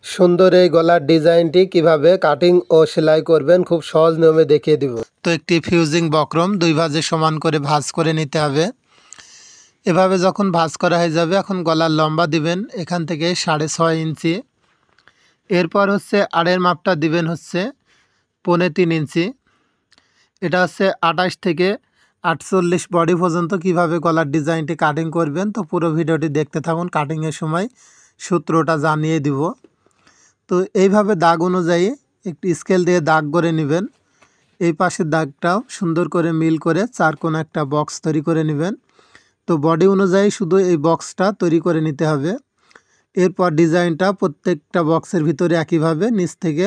সুন্দর এই গলার ডিজাইনটি কিভাবে কাটিং ও সেলাই করবেন খুব সহজ নিয়মে দেখিয়ে দিব। তো একটি ফিউজিং বক্রম দুই ভাঁজে সমান করে ভাঁজ করে নিতে হবে। এভাবে যখন ভাঁজ করা হয়ে যাবে এখন গলার লম্বা দিবেন এখান থেকে 6.5 ইঞ্চি। এরপর হচ্ছে আড়ের মাপটা দিবেন হচ্ছে 3.25 ইঞ্চি। এটা হচ্ছে 28 থেকে 48 বডি পর্যন্ত কিভাবে গলার ডিজাইনটি কাটিং করবেন। তো পুরো ভিডিওটি দেখতে থাকুন, কাটিংয়ের সময় সূত্রটা জানিয়ে দিব। তো এইভাবে দাগ অনুযায়ী একটি স্কেল দিয়ে দাগ করে নেবেন। এই পাশের দাগটাও সুন্দর করে মিল করে চারকোনা একটা বক্স তৈরি করে নেবেন। তো বডি অনুযায়ী শুধু এই বক্সটা তৈরি করে নিতে হবে। এরপর ডিজাইনটা প্রত্যেকটা বক্সের ভিতরে একইভাবে নিচ থেকে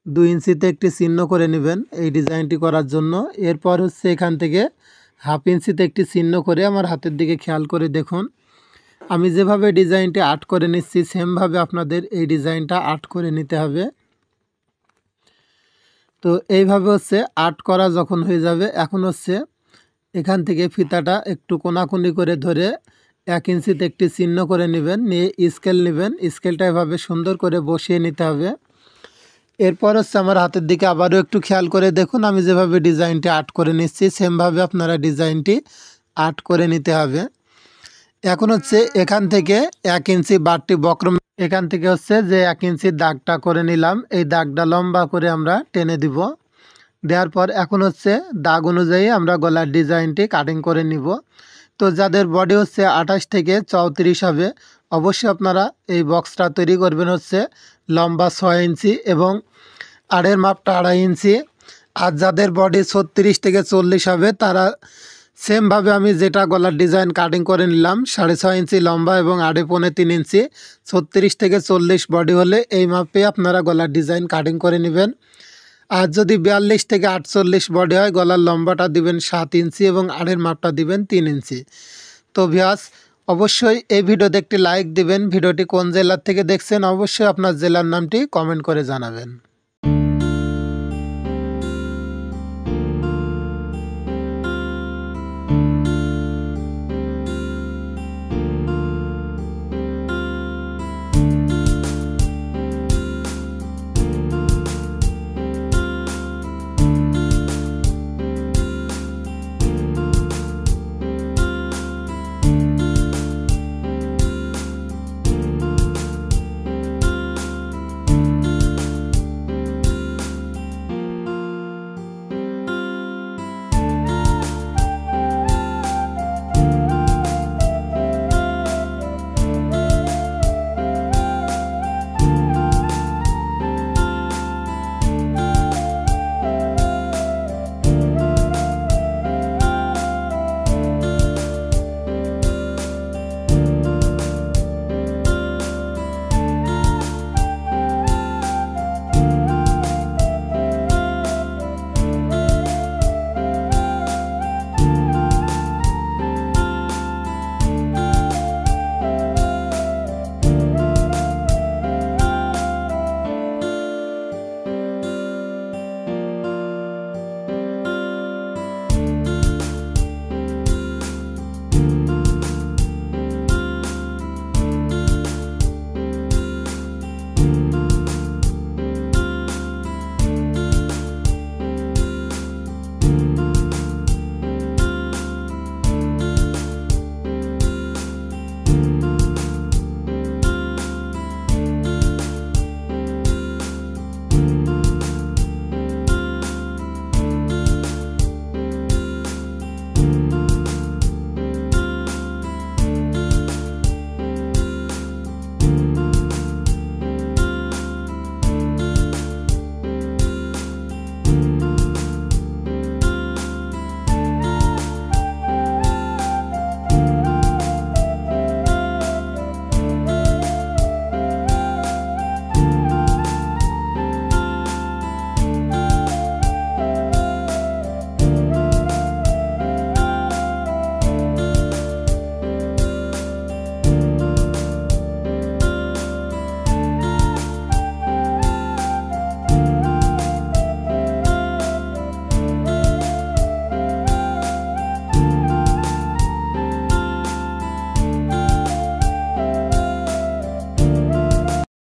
2 ইঞ্চিতে একটি চিহ্ন করে নেবেন এই ডিজাইনটি করার জন্য। এরপর হচ্ছে এখান থেকে 1/2 ইঞ্চিতে একটি চিহ্ন করে আমার হাতের দিকে খেয়াল করে দেখুন, আমি যেভাবে ডিজাইনটি আর্ট করে নিচ্ছি সেমভাবে আপনাদের এই ডিজাইনটা আর্ট করে নিতে হবে। তো এইভাবে হচ্ছে আর্ট করা যখন হয়ে যাবে এখন হচ্ছে এখান থেকে ফিতাটা একটু কোনাকুনি করে ধরে 1 ইঞ্চিতে একটি চিহ্ন করে নেবেন, নিয়ে স্কেল নেবেন। স্কেলটা এভাবে সুন্দর করে বসিয়ে নিতে হবে। এরপর হচ্ছে আমার হাতের দিকে আবারও একটু খেয়াল করে দেখুন, আমি যেভাবে ডিজাইনটি আর্ট করে নিচ্ছি সেমভাবে আপনারা ডিজাইনটি আর্ট করে নিতে হবে। এখন হচ্ছে এখান থেকে 1 ইঞ্চি বাড়তি বক্রম এখান থেকে হচ্ছে যে 1 ইঞ্চির দাগটা করে নিলাম এই দাগটা লম্বা করে আমরা টেনে দিব। দেওয়ার পর এখন হচ্ছে দাগ অনুযায়ী আমরা গলার ডিজাইনটি কাটিং করে নিব। তো যাদের বডি হচ্ছে 28 থেকে 34 হবে অবশ্যই আপনারা এই বক্সটা তৈরি করবেন হচ্ছে লম্বা 6 ইঞ্চি এবং আড়ের মাপটা 2.5 ইঞ্চি। আর যাদের বডি 36 থেকে 40 হবে তারা সেমভাবে আমি যেটা গলার ডিজাইন কাটিং করে নিলাম 6.5 ইঞ্চি লম্বা এবং 3.5 ইঞ্চি। 36 থেকে 40 বডি হলে এই মাপে আপনারা গলার ডিজাইন কাটিং করে নেবেন। আর যদি 42 থেকে 48 বডি হয় গলার লম্বাটা দিবেন 7 ইঞ্চি এবং আড়ের মাপটা দিবেন 3 ইঞ্চি। তো ভিউয়ার্স অবশ্যই এই ভিডিওতে একটি লাইক দিবেন। ভিডিওটি কোন জেলার থেকে দেখছেন অবশ্যই আপনার জেলার নামটি কমেন্ট করে জানাবেন।